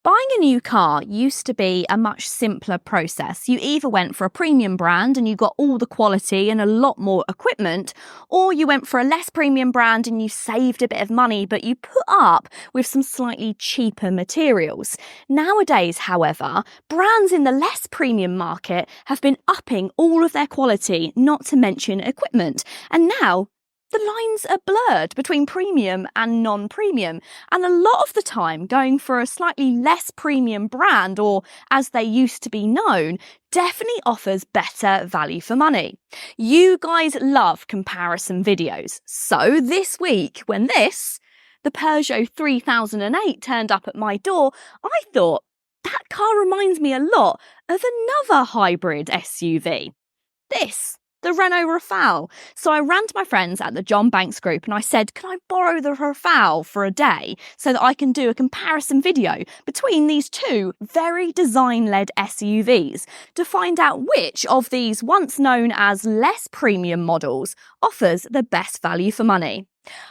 Buying a new car used to be a much simpler process. You either went for a premium brand and you got all the quality and a lot more equipment, or you went for a less premium brand and you saved a bit of money, but you put up with some slightly cheaper materials. Nowadays, however, brands in the less premium market have been upping all of their quality, not to mention equipment. And now, the lines are blurred between premium and non-premium, and a lot of the time going for a slightly less premium brand, or as they used to be known, definitely offers better value for money. You guys love comparison videos, so this week when the Peugeot 3008 turned up at my door, I thought, that car reminds me a lot of another hybrid SUV. The Renault Rafale. So I ran to my friends at the John Banks group and I said, can I borrow the Rafale for a day so that I can do a comparison video between these two very design-led SUVs to find out which of these once known as less premium models offers the best value for money.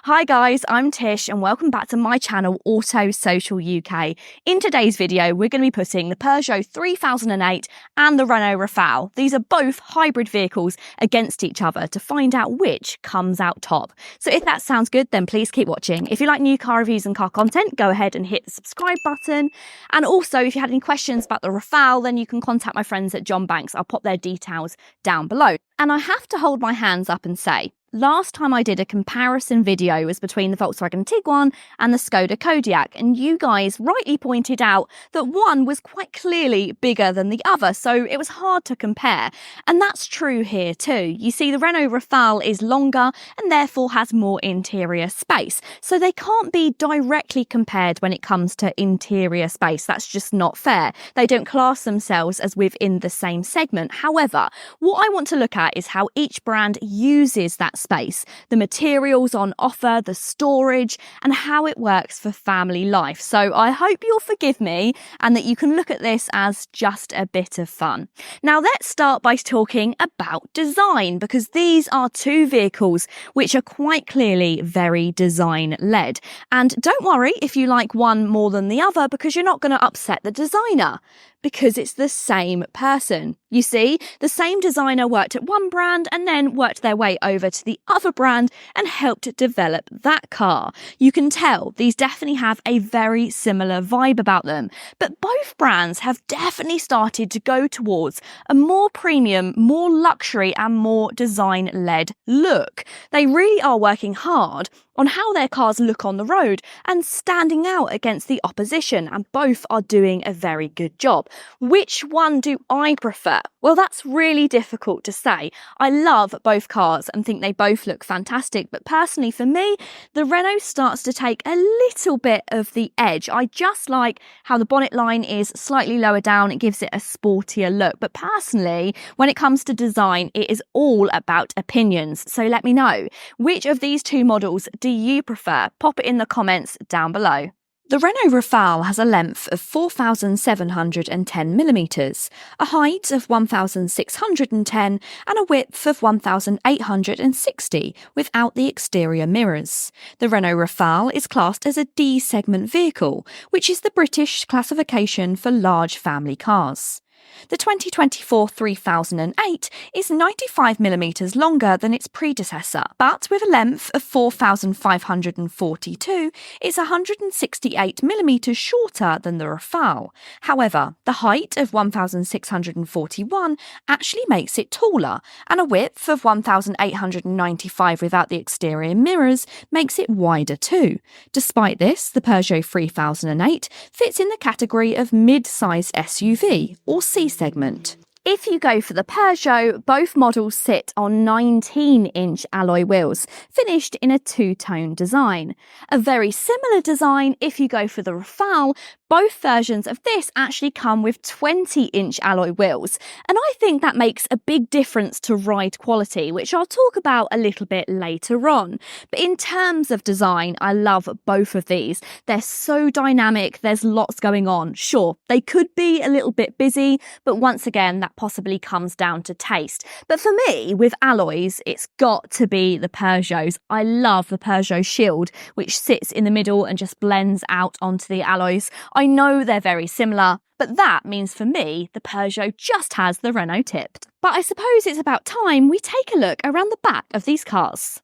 Hi guys, I'm Tish and welcome back to my channel Auto Social UK. In today's video, we're going to be putting the Peugeot 3008 and the Renault Rafale. These are both hybrid vehicles against each other to find out which comes out top. So if that sounds good, then please keep watching. If you like new car reviews and car content, go ahead and hit the subscribe button. And also, if you had any questions about the Rafale, then you can contact my friends at John Banks. I'll pop their details down below. And I have to hold my hands up and say, last time I did a comparison video was between the Volkswagen Tiguan and the Skoda Kodiaq, and you guys rightly pointed out that one was quite clearly bigger than the other, so it was hard to compare. And that's true here too. You see, the Renault Rafale is longer and therefore has more interior space, so they can't be directly compared when it comes to interior space. That's just not fair. They don't class themselves as within the same segment. However, what I want to look at is how each brand uses that space, the materials on offer, the storage, and how it works for family life. So I hope you'll forgive me and that you can look at this as just a bit of fun. Now let's start by talking about design, because these are two vehicles which are quite clearly very design-led. And don't worry if you like one more than the other, because you're not going to upset the designer, because it's the same person. You see, the same designer worked at one brand and then worked their way over to the other brand and helped develop that car. You can tell these definitely have a very similar vibe about them, but both brands have definitely started to go towards a more premium, more luxury and more design-led look. They really are working hard on how their cars look on the road and standing out against the opposition, and both are doing a very good job. Which one do I prefer? Well, that's really difficult to say. I love both cars and think they both look fantastic, but personally for me, the Renault starts to take a little bit of the edge. I just like how the bonnet line is slightly lower down. It gives it a sportier look, but personally, when it comes to design, it is all about opinions. So let me know, which of these two models do you prefer? Pop it in the comments down below. The Renault Rafale has a length of 4,710 millimetres, a height of 1,610 and a width of 1,860 without the exterior mirrors. The Renault Rafale is classed as a D-segment vehicle, which is the British classification for large family cars. The 2024 3008 is 95mm longer than its predecessor, but with a length of 4,542, it's 168mm shorter than the Rafale. However, the height of 1,641 actually makes it taller, and a width of 1,895 without the exterior mirrors makes it wider too. Despite this, the Peugeot 3008 fits in the category of mid-sized SUV, or C segment. If you go for the Peugeot, both models sit on 19-inch alloy wheels, finished in a two-tone design. A very similar design if you go for the Rafale. Both versions of this actually come with 20-inch alloy wheels, and I think that makes a big difference to ride quality, which I'll talk about a little bit later on. But in terms of design, I love both of these. They're so dynamic, there's lots going on. Sure, they could be a little bit busy, but once again, that's that possibly comes down to taste. But for me, with alloys, it's got to be the Peugeots. I love the Peugeot Shield, which sits in the middle and just blends out onto the alloys. I know they're very similar, but that means for me, the Peugeot just has the Renault tipped. But I suppose it's about time we take a look around the back of these cars.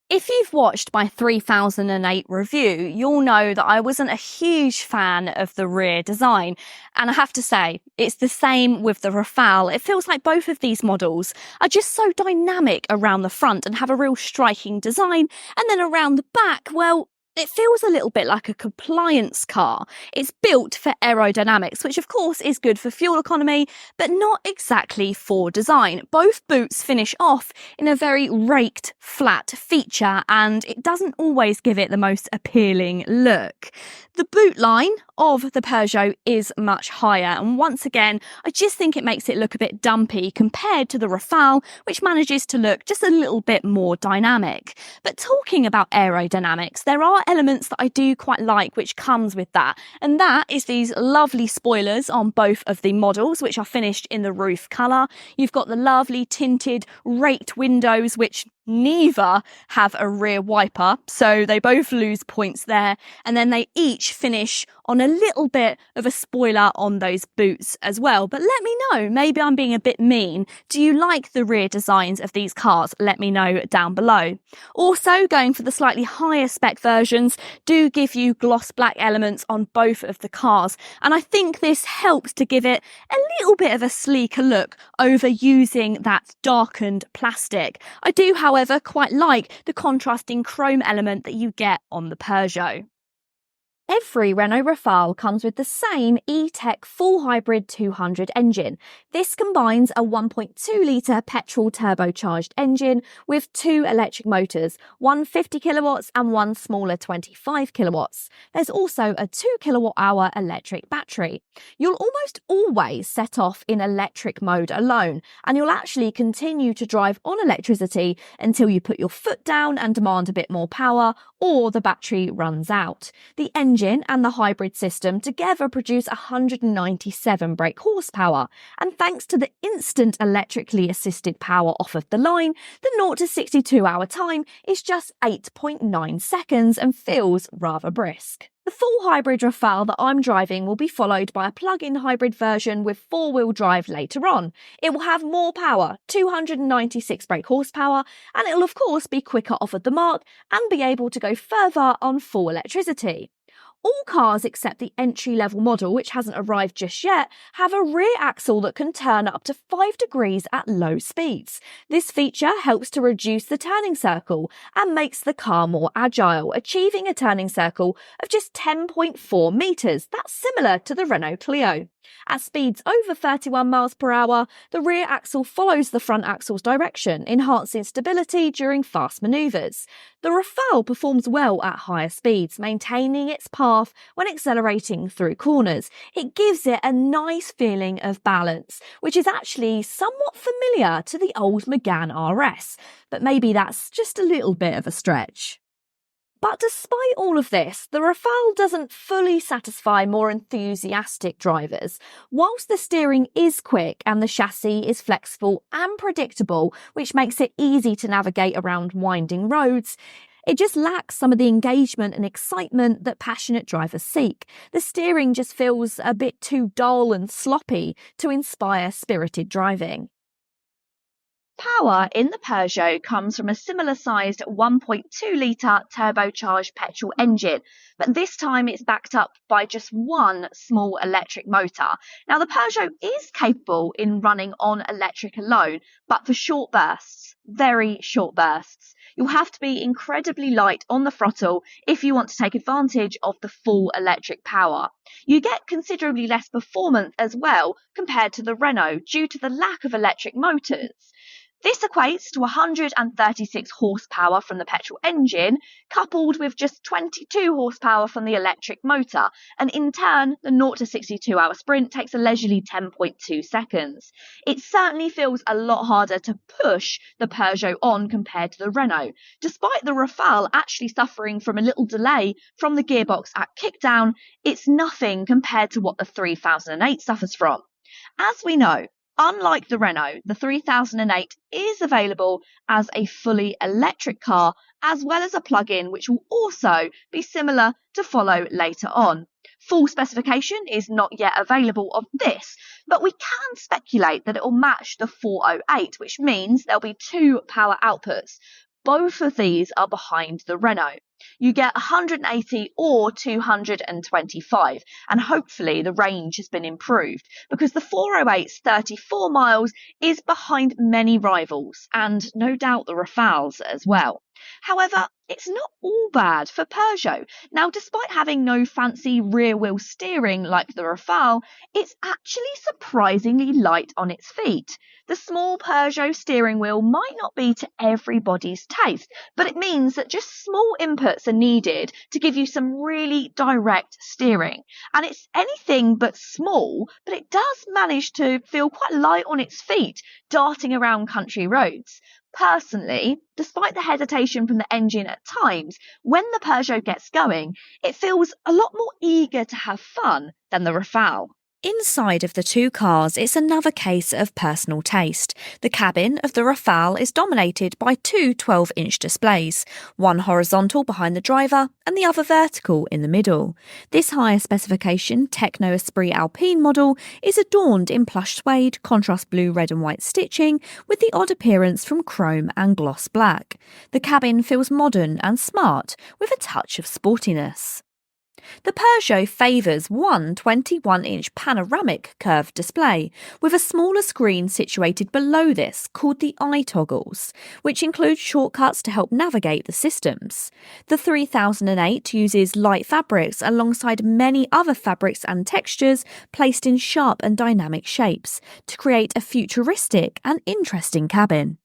If you've watched my 3008 review, you'll know that I wasn't a huge fan of the rear design. And I have to say, it's the same with the Rafale. It feels like both of these models are just so dynamic around the front and have a real striking design. And then around the back, well, it feels a little bit like a compliance car. It's built for aerodynamics, which of course is good for fuel economy, but not exactly for design. Both boots finish off in a very raked, flat feature, and it doesn't always give it the most appealing look. The boot line of the Peugeot is much higher, and once again, I just think it makes it look a bit dumpy compared to the Rafale, which manages to look just a little bit more dynamic. But talking about aerodynamics, there are elements that I do quite like which comes with that, and that is these lovely spoilers on both of the models, which are finished in the roof colour. You've got the lovely tinted raked windows, which neither have a rear wiper, so they both lose points there, and then they each finish on a little bit of a spoiler on those boots as well. But let me know, maybe I'm being a bit mean. Do you like the rear designs of these cars? Let me know down below. Also, going for the slightly higher spec versions do give you gloss black elements on both of the cars, and I think this helps to give it a little bit of a sleeker look over using that darkened plastic. I do, however, quite like the contrasting chrome element that you get on the Peugeot. Every Renault Rafale comes with the same E-Tech full hybrid 200 engine. This combines a 1.2-litre petrol turbocharged engine with two electric motors, one 50 kilowatts and one smaller 25 kilowatts. There's also a 2 kilowatt-hour electric battery. You'll almost always set off in electric mode alone, and you'll actually continue to drive on electricity until you put your foot down and demand a bit more power, or the battery runs out. The engine and the hybrid system together produce 197 brake horsepower, and thanks to the instant electrically assisted power off of the line, the 0 to 62 hour time is just 8.9 seconds and feels rather brisk. The full hybrid Rafale that I'm driving will be followed by a plug-in hybrid version with four-wheel drive later on. It will have more power, 296 brake horsepower, and it will of course be quicker off of the mark and be able to go further on full electricity. All cars except the entry-level model, which hasn't arrived just yet, have a rear axle that can turn up to 5 degrees at low speeds. This feature helps to reduce the turning circle and makes the car more agile, achieving a turning circle of just 10.4 metres. That's similar to the Renault Clio. At speeds over 31 miles per hour, the rear axle follows the front axle's direction, enhancing stability during fast manoeuvres. The Rafale performs well at higher speeds, maintaining its path when accelerating through corners. It gives it a nice feeling of balance, which is actually somewhat familiar to the old Megane RS, but maybe that's just a little bit of a stretch. But despite all of this, the Rafale doesn't fully satisfy more enthusiastic drivers. Whilst the steering is quick and the chassis is flexible and predictable, which makes it easy to navigate around winding roads, it just lacks some of the engagement and excitement that passionate drivers seek. The steering just feels a bit too dull and sloppy to inspire spirited driving. Power in the Peugeot comes from a similar-sized 1.2-litre turbocharged petrol engine, but this time it's backed up by just one small electric motor. Now, the Peugeot is capable in running on electric alone, but for short bursts, very short bursts. You'll have to be incredibly light on the throttle if you want to take advantage of the full electric power. You get considerably less performance as well compared to the Renault due to the lack of electric motors. This equates to 136 horsepower from the petrol engine, coupled with just 22 horsepower from the electric motor, and in turn, the 0 to 62 hour sprint takes a leisurely 10.2 seconds. It certainly feels a lot harder to push the Peugeot on compared to the Renault, despite the Rafale actually suffering from a little delay from the gearbox at kickdown. It's nothing compared to what the 3008 suffers from. As we know, Unlike the Renault, the 3008 is available as a fully electric car as well as a plug-in, which will also be similar to follow later on. Full specification is not yet available of this, but we can speculate that it will match the 408, which means there'll be two power outputs. Both of these are behind the Renault. You get 180 or 225, and hopefully the range has been improved because the 408's 34 miles is behind many rivals and no doubt the Rafales as well. However, it's not all bad for Peugeot. Now, despite having no fancy rear-wheel steering like the Rafale, it's actually surprisingly light on its feet. The small Peugeot steering wheel might not be to everybody's taste, but it means that just small inputs are needed to give you some really direct steering. And it's anything but small, but it does manage to feel quite light on its feet, darting around country roads. Personally, despite the hesitation from the engine at times, when the Peugeot gets going, it feels a lot more eager to have fun than the Rafale. Inside of the two cars, it's another case of personal taste. The cabin of the Rafale is dominated by two 12-inch displays, one horizontal behind the driver and the other vertical in the middle. This higher specification Techno Esprit Alpine model is adorned in plush suede, contrast blue, red and white stitching with the odd appearance from chrome and gloss black. The cabin feels modern and smart with a touch of sportiness. The Peugeot favours one 21-inch panoramic curved display, with a smaller screen situated below this called the eye toggles, which include shortcuts to help navigate the systems. The 3008 uses light fabrics alongside many other fabrics and textures placed in sharp and dynamic shapes to create a futuristic and interesting cabin.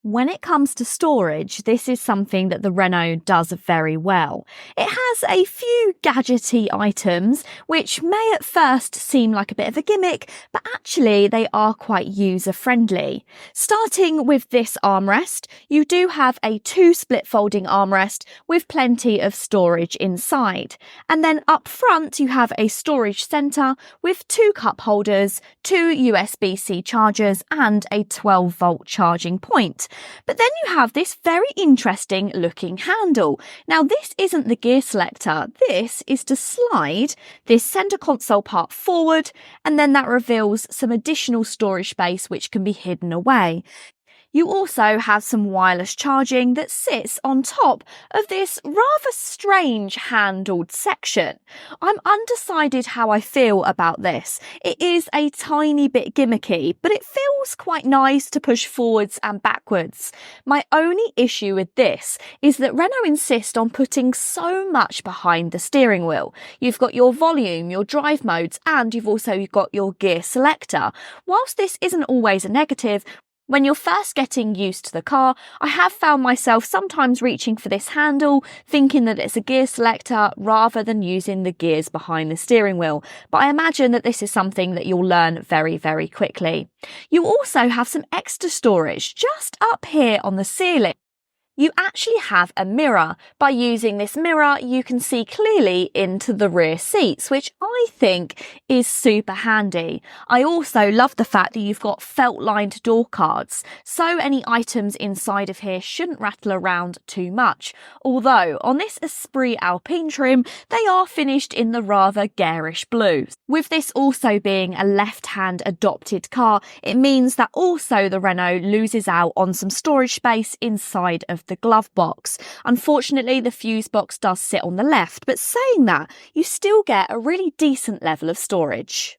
When it comes to storage, this is something that the Renault does very well. It has a few gadgety items, which may at first seem like a bit of a gimmick, but actually they are quite user-friendly. Starting with this armrest, you do have a two-split folding armrest with plenty of storage inside. And then up front, you have a storage centre with two cup holders, two USB-C chargers, and a 12-volt charging point. But then you have this very interesting looking handle. Now this isn't the gear selector, this is to slide this centre console part forward, and then that reveals some additional storage space which can be hidden away. You also have some wireless charging that sits on top of this rather strange handled section. I'm undecided how I feel about this. It is a tiny bit gimmicky, but it feels quite nice to push forwards and backwards. My only issue with this is that Renault insist on putting so much behind the steering wheel. You've got your volume, your drive modes, and you've also got your gear selector. Whilst this isn't always a negative, when you're first getting used to the car, I have found myself sometimes reaching for this handle, thinking that it's a gear selector rather than using the gears behind the steering wheel. But I imagine that this is something that you'll learn very, very quickly. You also have some extra storage just up here on the ceiling. You actually have a mirror. By using this mirror, you can see clearly into the rear seats, which I think is super handy. I also love the fact that you've got felt-lined door cards, so any items inside of here shouldn't rattle around too much. Although, on this Esprit Alpine trim, they are finished in the rather garish blue. With this also being a left-hand adopted car, it means that also the Renault loses out on some storage space inside of the glove box. Unfortunately, the fuse box does sit on the left, but saying that, you still get a really decent level of storage.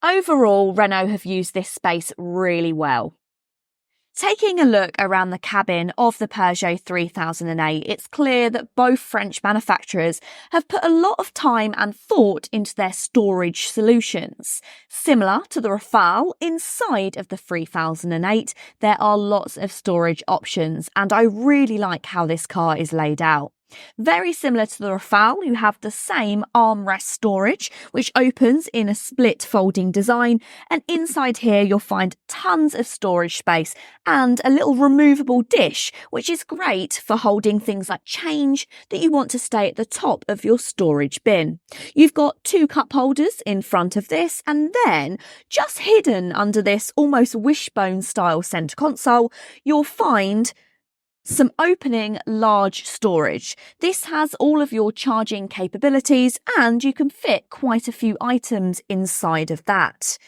Overall, Renault have used this space really well. Taking a look around the cabin of the Peugeot 3008, it's clear that both French manufacturers have put a lot of time and thought into their storage solutions. Similar to the Rafale, inside of the 3008, there are lots of storage options, and I really like how this car is laid out. Very similar to the Rafale, you have the same armrest storage, which opens in a split folding design, and inside here you'll find tons of storage space and a little removable dish, which is great for holding things like change that you want to stay at the top of your storage bin. You've got 2 cup holders in front of this, and then just hidden under this almost wishbone style centre console, you'll find some opening large storage. This has all of your charging capabilities, and you can fit quite a few items inside of that.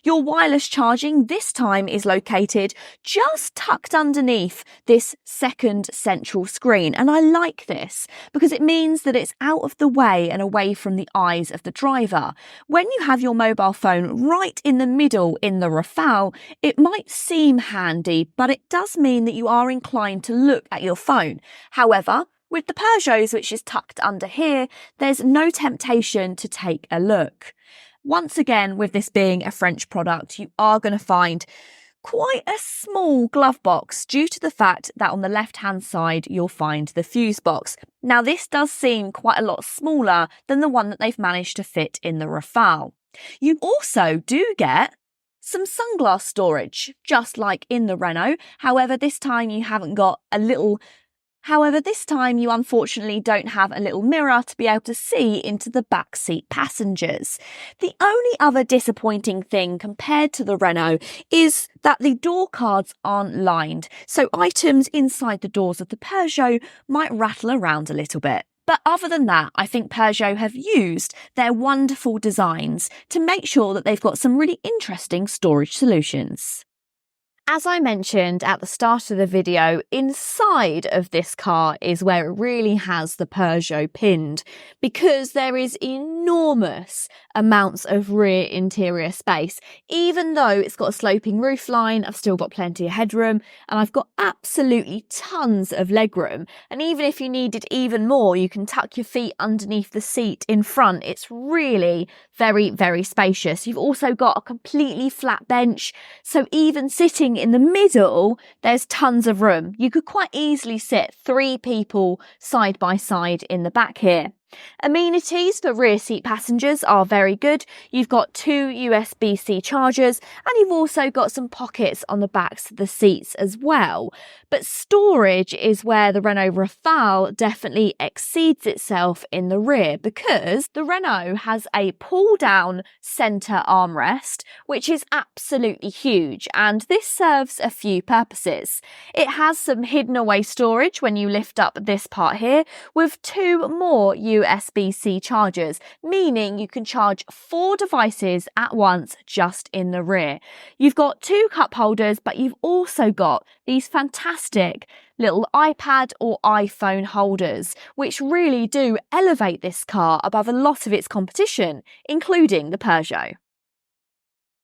Your wireless charging this time is located just tucked underneath this second central screen, and I like this because it means that it's out of the way and away from the eyes of the driver. When you have your mobile phone right in the middle in the Rafale, it might seem handy, but it does mean that you are inclined to look at your phone. However, with the Peugeots, which is tucked under here, there's no temptation to take a look. Once again, with this being a French product, you are going to find quite a small glove box due to the fact that on the left-hand side, you'll find the fuse box. Now, this does seem quite a lot smaller than the one that they've managed to fit in the Rafale. You also do get some sunglass storage, just like in the Renault. However, this time you unfortunately don't have a little mirror to be able to see into the backseat passengers. The only other disappointing thing compared to the Renault is that the door cards aren't lined, so items inside the doors of the Peugeot might rattle around a little bit. But other than that, I think Peugeot have used their wonderful designs to make sure that they've got some really interesting storage solutions. As I mentioned at the start of the video, inside of this car is where it really has the Peugeot pinned, because there is enormous amounts of rear interior space. Even though it's got a sloping roofline, I've still got plenty of headroom, and I've got absolutely tons of legroom. And even if you needed even more, you can tuck your feet underneath the seat in front. It's really very, very spacious. You've also got a completely flat bench, so even sitting in the middle, there's tons of room. You could quite easily sit 3 people side by side in the back here. Amenities for rear seat passengers are very good. You've got 2 USB-C chargers, and you've also got some pockets on the backs of the seats as well. But storage is where the Renault Rafale definitely exceeds itself in the rear, because the Renault has a pull-down centre armrest, which is absolutely huge, and this serves a few purposes. It has some hidden away storage when you lift up this part here, with 2 more USB-C chargers, meaning you can charge 4 devices at once just in the rear. You've got 2 cup holders, but you've also got these fantastic little iPad or iPhone holders, which really do elevate this car above a lot of its competition, including the Peugeot.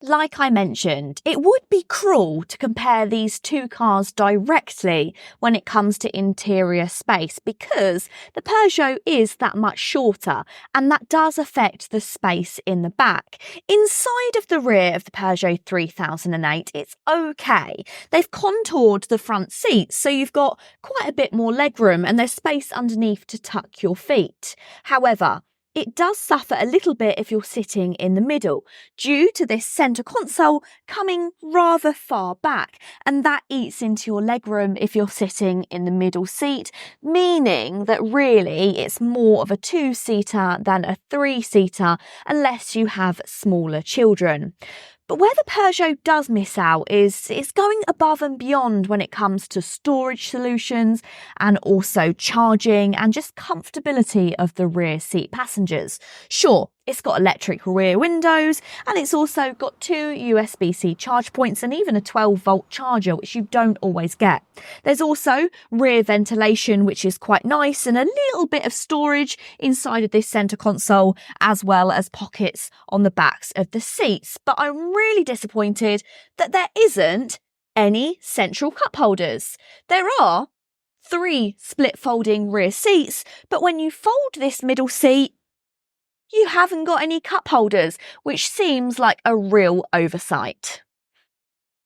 Like I mentioned, it would be cruel to compare these 2 cars directly when it comes to interior space, because the Peugeot is that much shorter, and that does affect the space in the back. Inside of the rear of the Peugeot 3008, it's okay. They've contoured the front seats, so you've got quite a bit more legroom and there's space underneath to tuck your feet. However, it does suffer a little bit if you're sitting in the middle, due to this centre console coming rather far back, and that eats into your legroom if you're sitting in the middle seat, meaning that really it's more of a 2-seater than a 3-seater unless you have smaller children. But where the Peugeot does miss out is it's going above and beyond when it comes to storage solutions and also charging and just comfortability of the rear seat passengers. Sure, it's got electric rear windows, and it's also got 2 USB-C charge points and even a 12-volt charger, which you don't always get. There's also rear ventilation, which is quite nice, and a little bit of storage inside of this centre console, as well as pockets on the backs of the seats. But I'm really disappointed that there isn't any central cup holders. There are 3 split folding rear seats, but when you fold this middle seat, you haven't got any cup holders, which seems like a real oversight.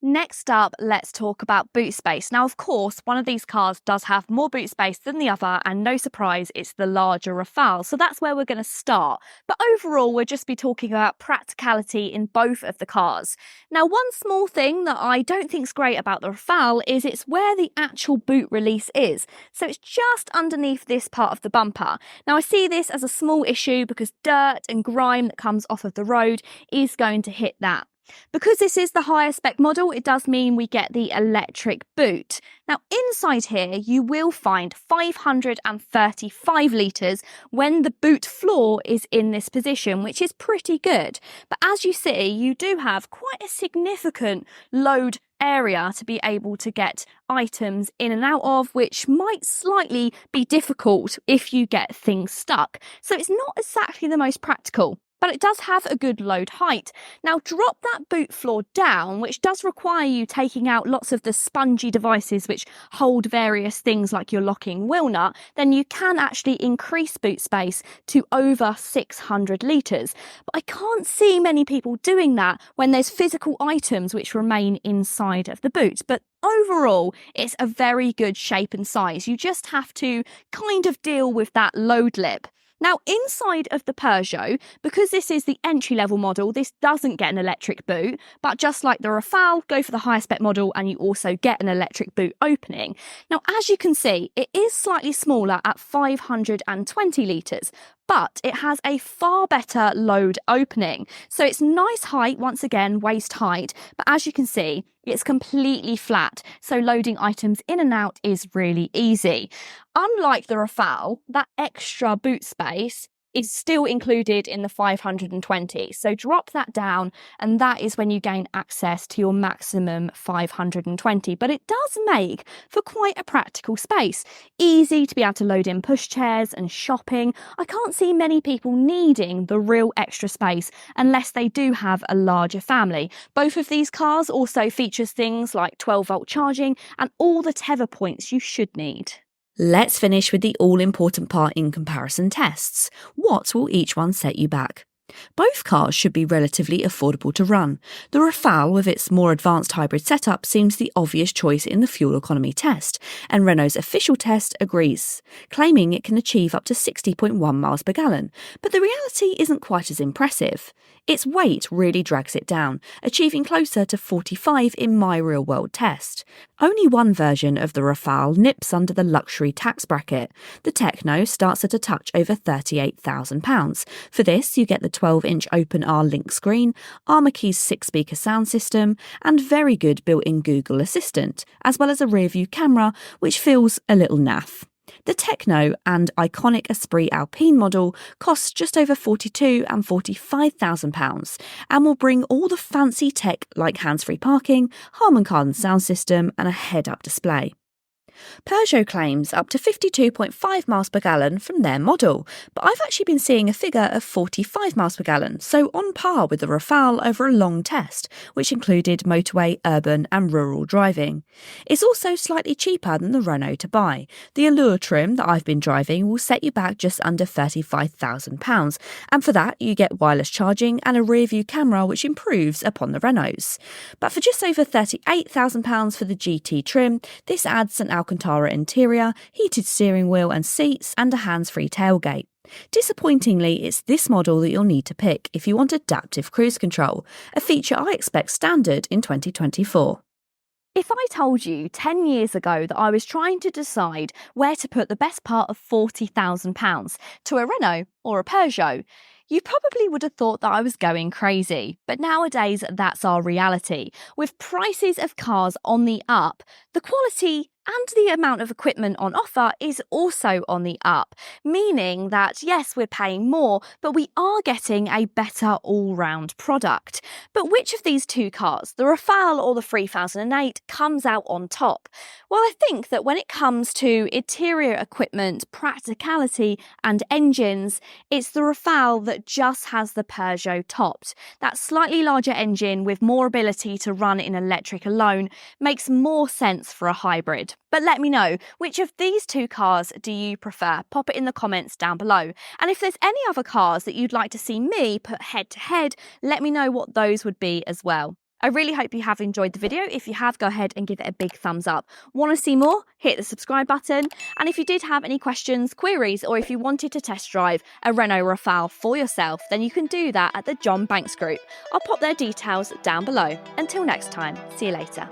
Next up, let's talk about boot space. Now, of course, one of these cars does have more boot space than the other, and no surprise, it's the larger Rafale. So that's where we're going to start. But overall, we'll just be talking about practicality in both of the cars. Now, one small thing that I don't think is great about the Rafale is it's where the actual boot release is. So it's just underneath this part of the bumper. Now, I see this as a small issue because dirt and grime that comes off of the road is going to hit that. Because this is the higher spec model, it does mean we get the electric boot. Now, inside here, you will find 535 litres when the boot floor is in this position, which is pretty good. But as you see, you do have quite a significant load area to be able to get items in and out of, which might slightly be difficult if you get things stuck. So it's not exactly the most practical, but it does have a good load height. Now, drop that boot floor down, which does require you taking out lots of the spongy devices which hold various things like your locking wheel nut, then you can actually increase boot space to over 600 litres. But I can't see many people doing that when there's physical items which remain inside of the boot. But overall, it's a very good shape and size. You just have to kind of deal with that load lip. Now, inside of the Peugeot, because this is the entry-level model, this doesn't get an electric boot, but just like the Rafale, go for the higher spec model and you also get an electric boot opening. Now, as you can see, it is slightly smaller at 520 litres, but it has a far better load opening. So it's nice height, once again, waist height, but as you can see, it's completely flat, so loading items in and out is really easy. Unlike the Rafale, that extra boot space is still included in the 520. So drop that down, and that is when you gain access to your maximum 520. But it does make for quite a practical space. Easy to be able to load in pushchairs and shopping. I can't see many people needing the real extra space unless they do have a larger family. Both of these cars also features things like 12-volt charging and all the tether points you should need. Let's finish with the all-important part in comparison tests. What will each one set you back? Both cars should be relatively affordable to run. The Rafale, with its more advanced hybrid setup, seems the obvious choice in the fuel economy test, and Renault's official test agrees, claiming it can achieve up to 60.1 miles per gallon. But the reality isn't quite as impressive. Its weight really drags it down, achieving closer to 45 in my real-world test. Only one version of the Rafale nips under the luxury tax bracket. The Techno starts at a touch over £38,000. For this, you get the 12-inch open-R link screen, Armorkey's 6-speaker sound system, and very good built-in Google Assistant, as well as a rear-view camera, which feels a little naff. The Techno and iconic Esprit Alpine model costs just over £42,000 and £45,000 and will bring all the fancy tech like hands-free parking, Harman Kardon sound system and a head-up display. Peugeot claims up to 52.5 miles per gallon from their model, but I've actually been seeing a figure of 45 miles per gallon, so on par with the Rafale over a long test, which included motorway, urban and rural driving. It's also slightly cheaper than the Renault to buy. The Allure trim that I've been driving will set you back just under £35,000, and for that you get wireless charging and a rear-view camera which improves upon the Renault's. But for just over £38,000 for the GT trim, this adds an Alcantara interior, heated steering wheel and seats, and a hands-free tailgate. Disappointingly, it's this model that you'll need to pick if you want adaptive cruise control, a feature I expect standard in 2024. If I told you 10 years ago that I was trying to decide where to put the best part of £40,000 to a Renault or a Peugeot, you probably would have thought that I was going crazy. But nowadays, that's our reality. With prices of cars on the up, the quality and the amount of equipment on offer is also on the up, meaning that yes, we're paying more, but we are getting a better all-round product. But which of these two cars, the Rafale or the 3008, comes out on top? Well, I think that when it comes to interior equipment, practicality and engines, it's the Rafale that just has the Peugeot topped. That slightly larger engine with more ability to run in electric alone makes more sense for a hybrid. But let me know, which of these two cars do you prefer? Pop it in the comments down below. And if there's any other cars that you'd like to see me put head to head, let me know what those would be as well. I really hope you have enjoyed the video. If you have, go ahead and give it a big thumbs up. Want to see more? Hit the subscribe button. And if you did have any questions, queries, or if you wanted to test drive a Renault Rafale for yourself, then you can do that at the John Banks Group. I'll pop their details down below. Until next time, see you later.